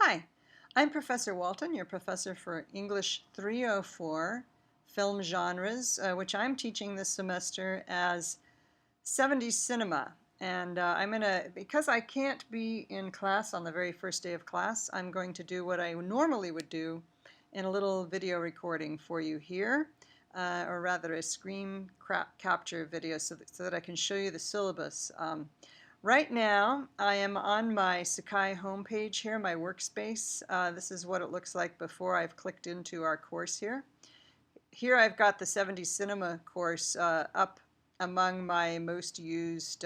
Hi, I'm Professor Walton, your professor for English 304 film genres, which I'm teaching this semester as 70s cinema. And because I can't be in class on the very first day of class, I'm going to do what I normally would do in a little video recording for you here, or rather a screen capture video so that I can show you the syllabus. Right now, I am on my Sakai homepage here, my workspace. This is what it looks like before I've clicked into our course here. Here I've got the 70s Cinema course up among my most used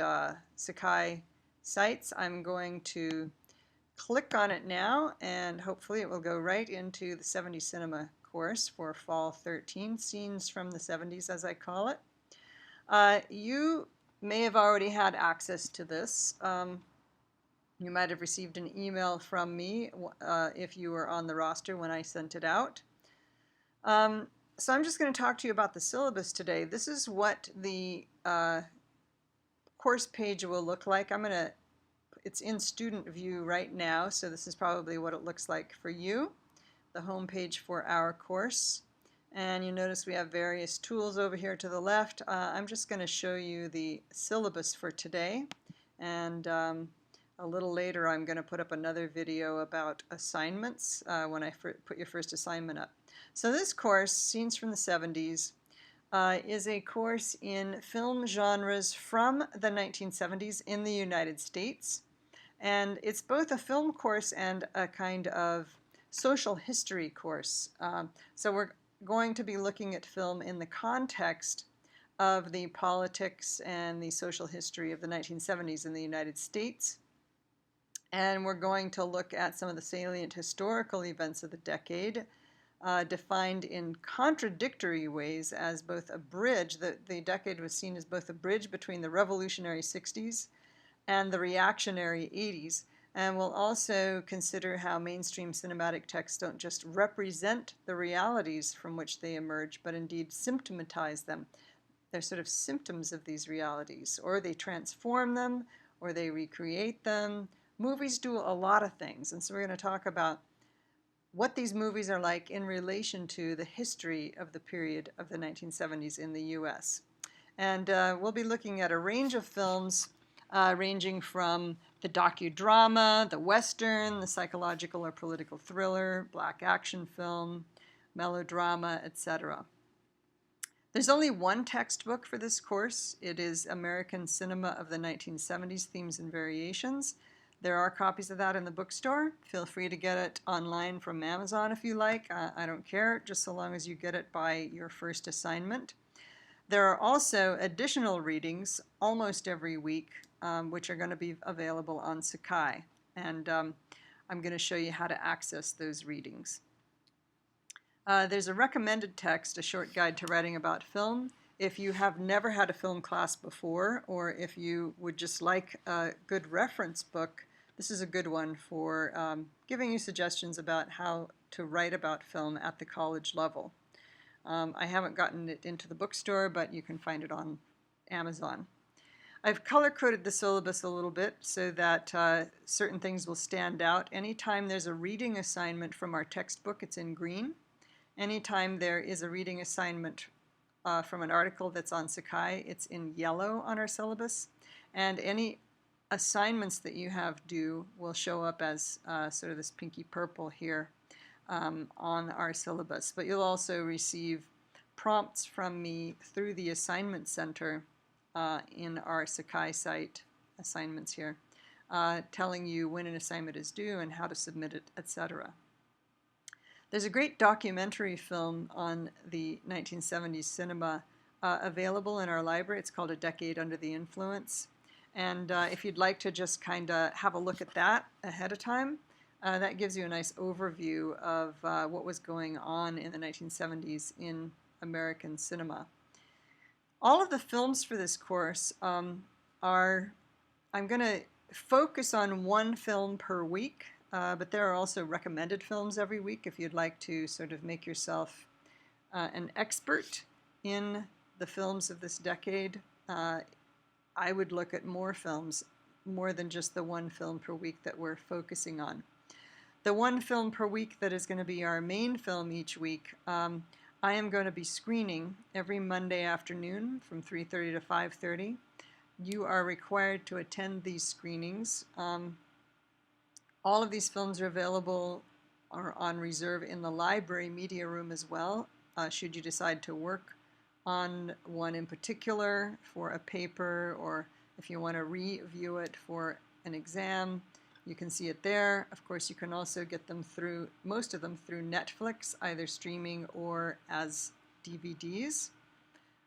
Sakai sites. I'm going to click on it now, and hopefully it will go right into the 70s Cinema course for Fall 13, Scenes from the 70s, as I call it. You may have already had access to this. You might have received an email from me if you were on the roster when I sent it out. So I'm just going to talk to you about the syllabus today. This is what the course page will look like. It's in student view right now, so this is probably what it looks like for you, the home page for our course. And you notice we have various tools over here to the left. I'm just going to show you the syllabus for today, and a little later I'm going to put up another video about assignments when I put your first assignment up. So this course, Scenes from the 70s, is a course in film genres from the 1970s in the United States. And it's both a film course and a kind of social history course. So we're going to be looking at film in the context of the politics and the social history of the 1970s in the United States. And we're going to look at some of the salient historical events of the decade, defined in contradictory ways as both a bridge. The decade was seen as both a bridge between the revolutionary 60s and the reactionary 80s. And we'll also consider how mainstream cinematic texts don't just represent the realities from which they emerge, but indeed symptomatize them. They're sort of symptoms of these realities, or they transform them, or they recreate them. Movies do a lot of things, and so we're going to talk about what these movies are like in relation to the history of the period of the 1970s in the US. And we'll be looking at a range of films ranging from the docudrama, the western, the psychological or political thriller, black action film, melodrama, etc. There's only one textbook for this course. It is American Cinema of the 1970s, Themes and Variations. There are copies of that in the bookstore. Feel free to get it online from Amazon if you like. I don't care, just so long as you get it by your first assignment. There are also additional readings almost every week, which are going to be available on Sakai. And I'm going to show you how to access those readings. There's a recommended text, a short guide to writing about film. If you have never had a film class before, or if you would just like a good reference book, this is a good one for giving you suggestions about how to write about film at the college level. I haven't gotten it into the bookstore, but you can find it on Amazon. I've color-coded the syllabus a little bit so that certain things will stand out. Anytime there's a reading assignment from our textbook, it's in green. Anytime there is a reading assignment from an article that's on Sakai, it's in yellow on our syllabus. And any assignments that you have due will show up as sort of this pinky purple here on our syllabus. But you'll also receive prompts from me through the assignment center in our Sakai site, assignments here, telling you when an assignment is due and how to submit it, etc. There's a great documentary film on the 1970s cinema available in our library. It's called A Decade Under the Influence. And if you'd like to just kind of have a look at that ahead of time, that gives you a nice overview of what was going on in the 1970s in American cinema. All of the films for this course I'm going to focus on one film per week, but there are also recommended films every week if you'd like to sort of make yourself an expert in the films of this decade. I would look at more films, more than just the one film per week that we're focusing on. The one film per week that is going to be our main film each week, I am going to be screening every Monday afternoon from 3:30 to 5:30. You are required to attend these screenings. All of these films are available or on reserve in the library media room as well, should you decide to work on one in particular for a paper, or if you want to review it for an exam, you can see it there. Of course, you can also get them through, most of them through Netflix, either streaming or as DVDs.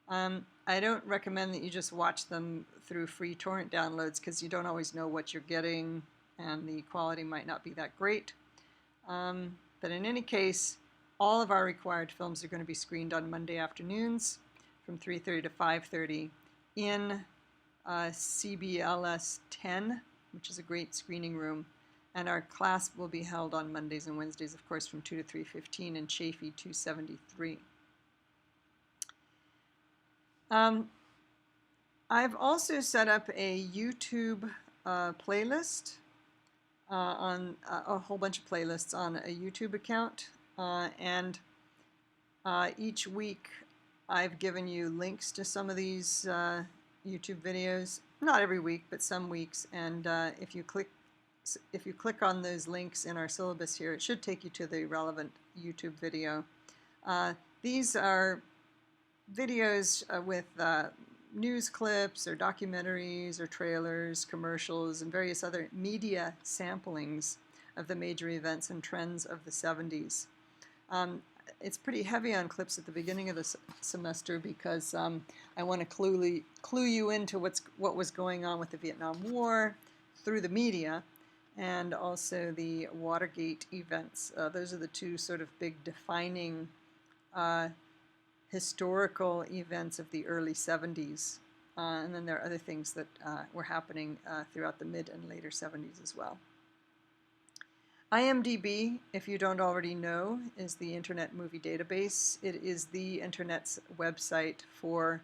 I don't recommend that you just watch them through free torrent downloads because you don't always know what you're getting and the quality might not be that great. But in any case, all of our required films are going to be screened on Monday afternoons from 3:30 to 5:30 in CBLS 10, which is a great screening room. And our class will be held on Mondays and Wednesdays, of course, from 2 to 3:15 in Chafee 273. I've also set up a YouTube playlist on a whole bunch of playlists on a YouTube account, and each week I've given you links to some of these YouTube videos. Not every week, but some weeks. And if you click on those links in our syllabus here, it should take you to the relevant YouTube video. These are videos with news clips or documentaries or trailers, commercials, and various other media samplings of the major events and trends of the 70s. It's pretty heavy on clips at the beginning of the semester because I want to clue you into what was going on with the Vietnam War through the media, and also the Watergate events. Those are the two sort of big defining historical events of the early 70s. And then there are other things that were happening throughout the mid and later 70s as well. IMDb, if you don't already know, is the Internet Movie Database. It is the Internet's website for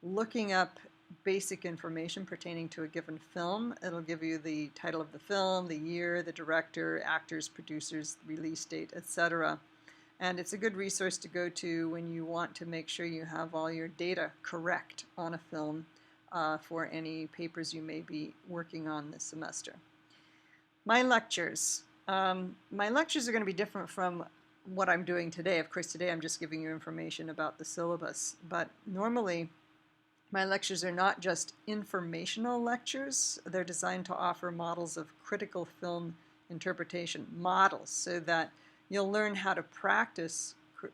looking up basic information pertaining to a given film. It'll give you the title of the film, the year, the director, actors, producers, release date, etc. And it's a good resource to go to when you want to make sure you have all your data correct on a film for any papers you may be working on this semester. My lectures. My lectures are going to be different from what I'm doing today. Of course, today I'm just giving you information about the syllabus. But normally, my lectures are not just informational lectures. They're designed to offer models of critical film interpretation, models, so that you'll learn how to practice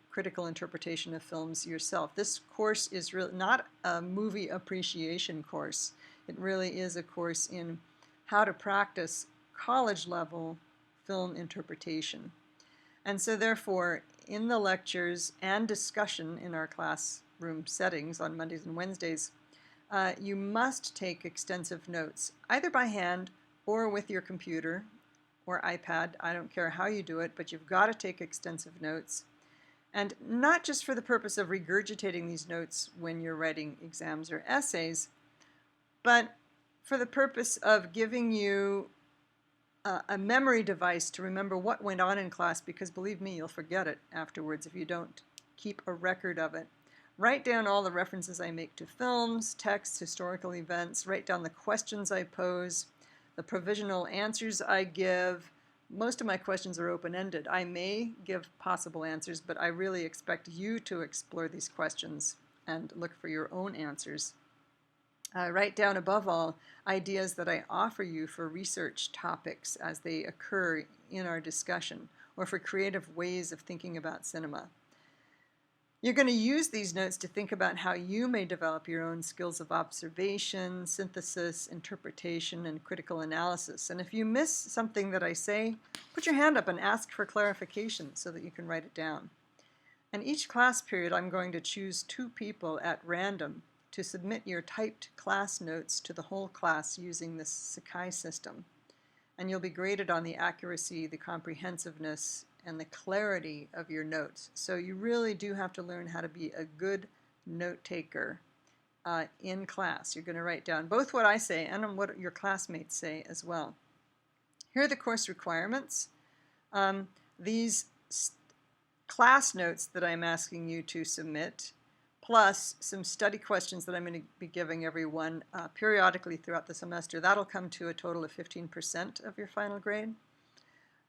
critical interpretation of films yourself. This course is really not a movie appreciation course. It really is a course in how to practice college-level film interpretation. And so therefore, in the lectures and discussion in our classroom settings on Mondays and Wednesdays, you must take extensive notes, either by hand or with your computer or iPad. I don't care how you do it, but you've got to take extensive notes. And not just for the purpose of regurgitating these notes when you're writing exams or essays, but for the purpose of giving you a memory device to remember what went on in class, because believe me, you'll forget it afterwards if you don't keep a record of it. Write down all the references I make to films, texts, historical events. Write down the questions I pose, the provisional answers I give. Most of my questions are open-ended. I may give possible answers, but I really expect you to explore these questions and look for your own answers. Write down, above all, ideas that I offer you for research topics as they occur in our discussion, or for creative ways of thinking about cinema. You're going to use these notes to think about how you may develop your own skills of observation, synthesis, interpretation, and critical analysis. And if you miss something that I say, put your hand up and ask for clarification so that you can write it down. And each class period, I'm going to choose 2 people at random to submit your typed class notes to the whole class using this Sakai system. And you'll be graded on the accuracy, the comprehensiveness, and the clarity of your notes. So you really do have to learn how to be a good note taker in class. You're going to write down both what I say and what your classmates say as well. Here are the course requirements. These class notes that I'm asking you to submit, plus some study questions that I'm going to be giving everyone periodically throughout the semester, that'll come to a total of 15% of your final grade.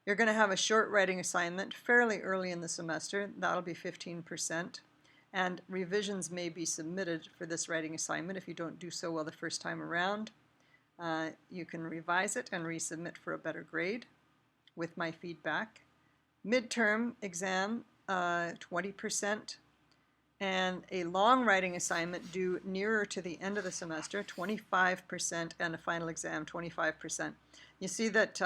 You're going to have a short writing assignment fairly early in the semester. That'll be 15%. And revisions may be submitted for this writing assignment if you don't do so well the first time around. You can revise it and resubmit for a better grade with my feedback. Midterm exam, 20%. And a long writing assignment due nearer to the end of the semester, 25%, and a final exam, 25%. You see that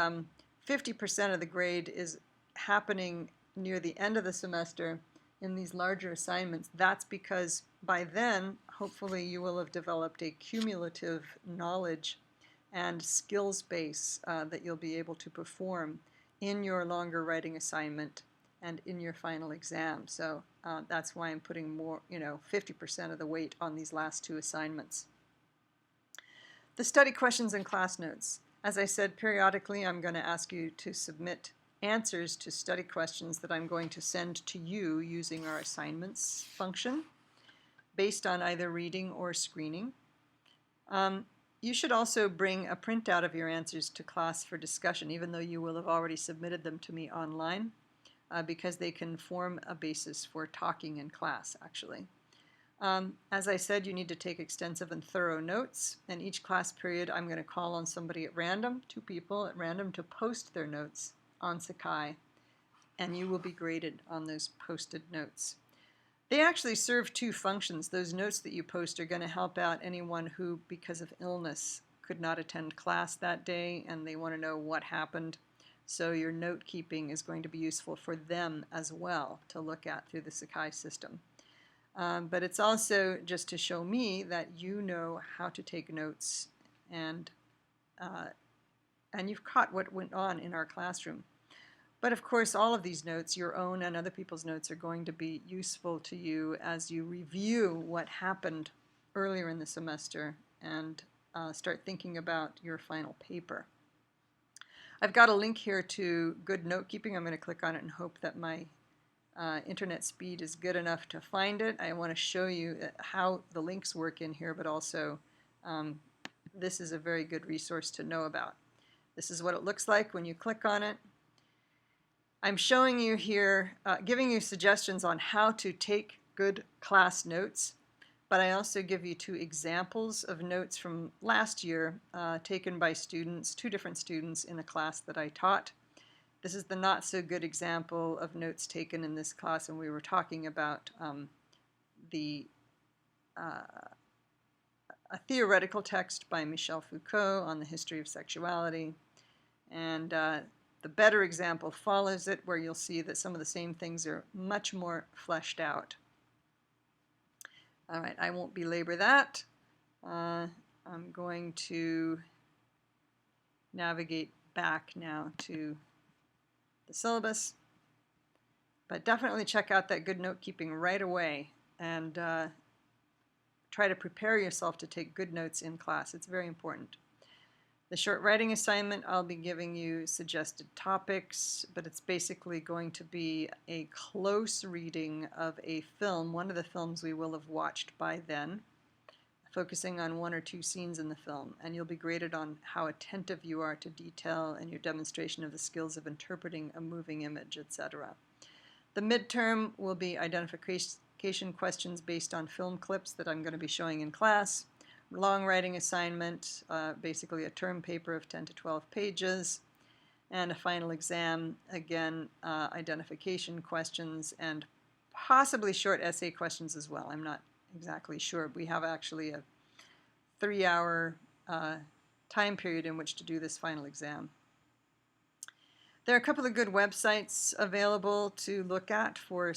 50% of the grade is happening near the end of the semester in these larger assignments. That's because by then, hopefully, you will have developed a cumulative knowledge and skills base that you'll be able to perform in your longer writing assignment and in your final exam. So that's why I'm putting more, 50% of the weight on these last two assignments. The study questions and class notes. As I said, periodically I'm going to ask you to submit answers to study questions that I'm going to send to you using our assignments function based on either reading or screening. You should also bring a printout of your answers to class for discussion, even though you will have already submitted them to me online, because they can form a basis for talking in class, actually. As I said, you need to take extensive and thorough notes, and each class period I'm going to call on somebody at random, 2 people at random, to post their notes on Sakai, and you will be graded on those posted notes. They actually serve 2 functions. Those notes that you post are going to help out anyone who, because of illness, could not attend class that day, and they want to know what happened. So your note keeping is going to be useful for them as well to look at through the Sakai system. But it's also just to show me that you know how to take notes and you've caught what went on in our classroom. But of course, all of these notes, your own and other people's notes, are going to be useful to you as you review what happened earlier in the semester and start thinking about your final paper. I've got a link here to good note keeping. I'm going to click on it and hope that my internet speed is good enough to find it. I want to show you how the links work in here, but also this is a very good resource to know about. This is what it looks like when you click on it. I'm showing you here, giving you suggestions on how to take good class notes, but I also give you 2 examples of notes from last year taken by students, 2 different students in a class that I taught. This is the not so good example of notes taken in this class, and we were talking about a theoretical text by Michel Foucault on the history of sexuality. And the better example follows it, where you'll see that some of the same things are much more fleshed out. All right, I won't belabor that. I'm going to navigate back now to the syllabus. But definitely check out that good note keeping right away and try to prepare yourself to take good notes in class. It's very important. The short writing assignment, I'll be giving you suggested topics, but it's basically going to be a close reading of a film, one of the films we will have watched by then, focusing on 1 or 2 scenes in the film, and you'll be graded on how attentive you are to detail and your demonstration of the skills of interpreting a moving image, etc. The midterm will be identification questions based on film clips that I'm going to be showing in class. Long writing assignment, basically a term paper of 10 to 12 pages, and a final exam, again, identification questions and possibly short essay questions as well. I'm not exactly sure. We have actually a 3-hour time period in which to do this final exam. There are a couple of good websites available to look at for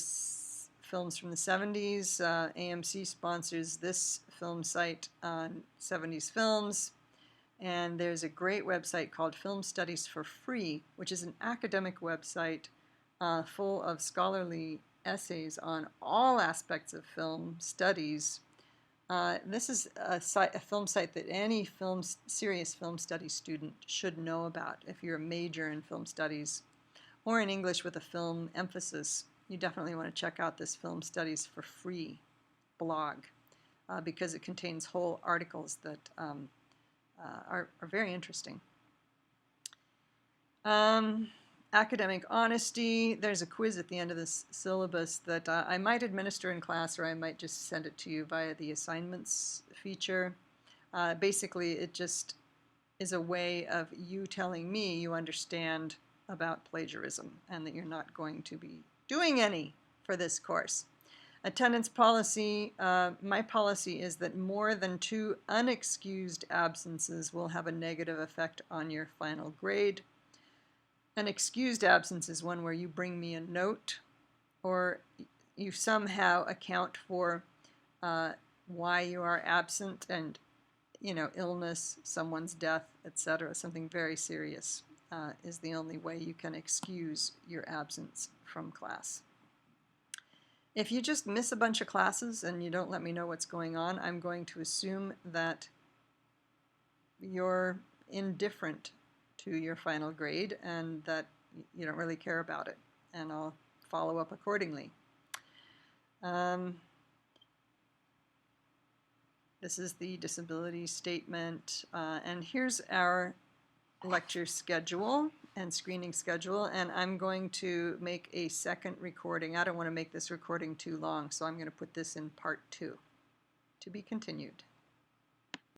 films from the 70s. AMC sponsors this film site, 70s Films, and there's a great website called Film Studies for Free, which is an academic website full of scholarly essays on all aspects of film studies. This is a film site that any serious film studies student should know about if you're a major in film studies or in English with a film emphasis, you definitely want to check out this Film Studies for Free blog because it contains whole articles that are very interesting. Academic honesty. There's a quiz at the end of this syllabus that I might administer in class, or I might just send it to you via the assignments feature. Basically, it just is a way of you telling me you understand about plagiarism and that you're not going to be doing any for this course. Attendance policy. My policy is that more than 2 unexcused absences will have a negative effect on your final grade. An excused absence is one where you bring me a note or you somehow account for why you are absent and, illness, someone's death, etc. Something very serious is the only way you can excuse your absence from class. If you just miss a bunch of classes and you don't let me know what's going on, I'm going to assume that you're indifferent to your final grade and that you don't really care about it, and I'll follow up accordingly. This is the disability statement, and here's our lecture schedule and screening schedule, and I'm going to make a second recording. I don't want to make this recording too long, so I'm going to put this in part 2. To be continued.